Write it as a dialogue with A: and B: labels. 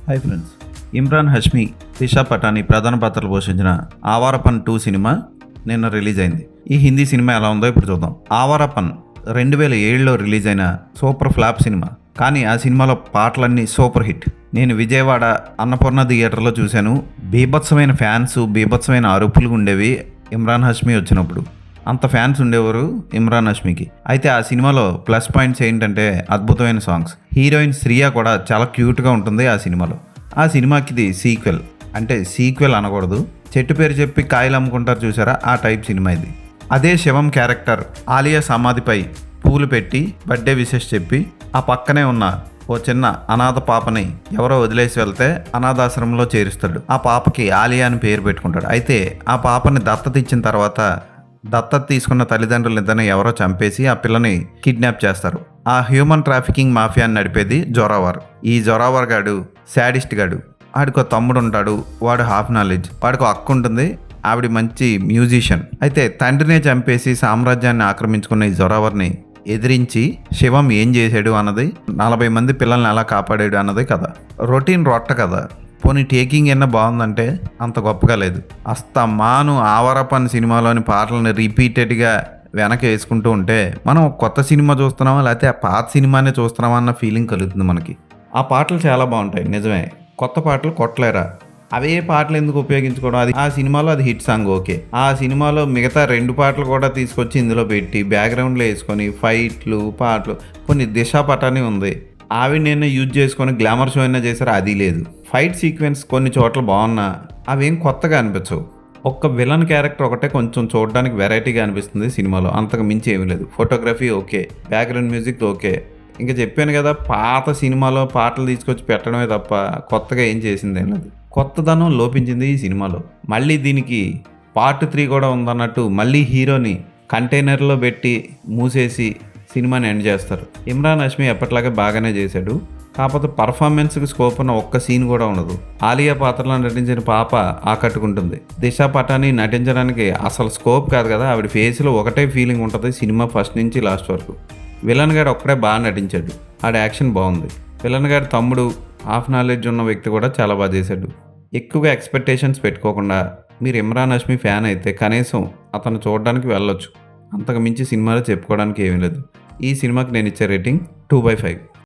A: Hi friends, Imran Hashmi, Disha Patani ప్రధాన పాత్రలు పోషించిన ఆవారపన్ 2 సినిమా నిన్న రిలీజ్ అయింది. ఈ హిందీ సినిమా ఎలా ఉందో ఇప్పుడు చూద్దాం. ఆవారపన్ 2007లో రిలీజ్ అయిన సూపర్ ఫ్లాప్ సినిమా, కానీ ఆ సినిమాలో పాటలన్నీ సూపర్ హిట్. నేను విజయవాడ అన్నపూర్ణ థియేటర్లో చూశాను. బీభత్సమైన ఫ్యాన్స్, బీభత్సమైన అరుపులు ఉండేవి. ఇమ్రాన్ హష్మి వచ్చినప్పుడు అంత ఫ్యాన్స్ ఉండేవారు ఇమ్రాన్ హష్మికి. అయితే ఆ సినిమాలో ప్లస్ పాయింట్స్ ఏంటంటే అద్భుతమైన సాంగ్స్. హీరోయిన్ శ్రియా కూడా చాలా క్యూట్గా ఉంటుంది ఆ సినిమాలో. ఆ సినిమాకి ఇది సీక్వెల్, అంటే సీక్వెల్ అనకూడదు, చెట్టు పేరు చెప్పి కాయలు అమ్ముకుంటారు చూసారా, ఆ టైప్ సినిమా ఇది. అదే శివం క్యారెక్టర్ ఆలియా సమాధిపై పూలు పెట్టి బర్త్డే విషెస్ చెప్పి ఆ పక్కనే ఉన్న ఓ చిన్న అనాథ పాపని ఎవరో వదిలేసి వెళ్తే అనాథాశ్రమంలో చేరుస్తాడు. ఆ పాపకి ఆలియా అని పేరు పెట్టుకుంటాడు. అయితే ఆ పాపని దత్తత ఇచ్చిన తర్వాత దత్తత తీసుకున్న తల్లిదండ్రులు ఇద్దరిని ఎవరో చంపేసి ఆ పిల్లని కిడ్నాప్ చేస్తారు. ఆ హ్యూమన్ ట్రాఫికింగ్ మాఫియాని నడిపేది జొరావర్. ఈ జొరావర్ గాడు శాడిస్ట్ గాడు. వాడికి ఒక తమ్ముడు ఉంటాడు, వాడు హాఫ్ నాలెడ్జ్. వాడికి అక్క ఉంటుంది, ఆవిడ మంచి మ్యూజిషియన్. అయితే తండ్రినే చంపేసి సామ్రాజ్యాన్ని ఆక్రమించుకున్న ఈ జొరావర్ని ఎదిరించి శివం ఏం చేశాడు అన్నది, 40 మంది పిల్లల్ని ఎలా కాపాడాడు అన్నది కథ. రొటీన్ రొట్ట కథ. పోనీ టేకింగ్ ఏమన్నా బాగుందంటే అంత గొప్పగా లేదు. అస్తమాను ఆవారపన్ సినిమాలోని పాటలను రిపీటెడ్గా వెనక్కి వేసుకుంటూ ఉంటే మనం కొత్త సినిమా చూస్తున్నామా లేకపోతే ఆ పాత సినిమానే చూస్తున్నామా అన్న ఫీలింగ్ కలుగుతుంది మనకి. ఆ పాటలు చాలా బాగుంటాయి నిజమే, కొత్త పాటలు కొట్టలేరా. అవే పాటలు ఎందుకు ఉపయోగించుకోవడం? అది ఆ సినిమాలో అది హిట్ సాంగ్ ఓకే. ఆ సినిమాలో మిగతా 2 పాటలు కూడా తీసుకొచ్చి ఇందులో పెట్టి బ్యాక్గ్రౌండ్లో వేసుకొని ఫైట్లు పాటలు, కొన్ని దిశా పటాని ఉంది, ఆవి నేను యూజ్ చేసుకొని గ్లామర్ షో అయినా చేశారు, అది లేదు. ఫైట్ సీక్వెన్స్ కొన్ని చోట్ల బాగున్నా అవేం కొత్తగా అనిపించవు. ఒక్క విలన్ క్యారెక్టర్ ఒకటే కొంచెం చూడడానికి వెరైటీగా అనిపిస్తుంది సినిమాలో, అంతకు మించి ఏమీ లేదు. Photography okay, background music okay. ఇంకా చెప్పాను కదా, పాత సినిమాలో పాటలు తీసుకొచ్చి పెట్టడమే తప్ప కొత్తగా ఏం చేసిందేం లేదు. కొత్తదనం లోపించింది ఈ సినిమాలో. మళ్ళీ దీనికి పార్ట్ 3 కూడా ఉందన్నట్టు మళ్ళీ హీరోని కంటైనర్లో పెట్టి మూసేసి సినిమాని ఎండ్ చేస్తారు. ఇమ్రాన్ హష్మి ఎప్పటిలాగే బాగానే చేశాడు, కాకపోతే పర్ఫార్మెన్స్కి స్కోప్ ఉన్న ఒక్క సీన్ కూడా ఉండదు. ఆలియా పాత్రలో నటించిన పాప ఆకట్టుకుంటుంది. దిశా పటాని నటించడానికి అసలు స్కోప్ కాదు కదా, ఆవిడ ఫేస్లో ఒకటే ఫీలింగ్ ఉంటుంది సినిమా ఫస్ట్ నుంచి లాస్ట్ వరకు. విలన్ గారు ఒక్కడే బాగా నటించాడు, ఆడ యాక్షన్ బాగుంది. విలన్ గారి తమ్ముడు హాఫ్ నాలెడ్జ్ ఉన్న వ్యక్తి కూడా చాలా బాగా చేశాడు. ఎక్కువగా ఎక్స్పెక్టేషన్స్ పెట్టుకోకుండా మీరు ఇమ్రాన్ హష్మి ఫ్యాన్ అయితే కనీసం అతను చూడడానికి వెళ్ళొచ్చు, అంతకు మించి సినిమాలో చెప్పుకోవడానికి ఏమీ లేదు. ఈ సినిమాకి నేను ఇచ్చే రేటింగ్ 2/5.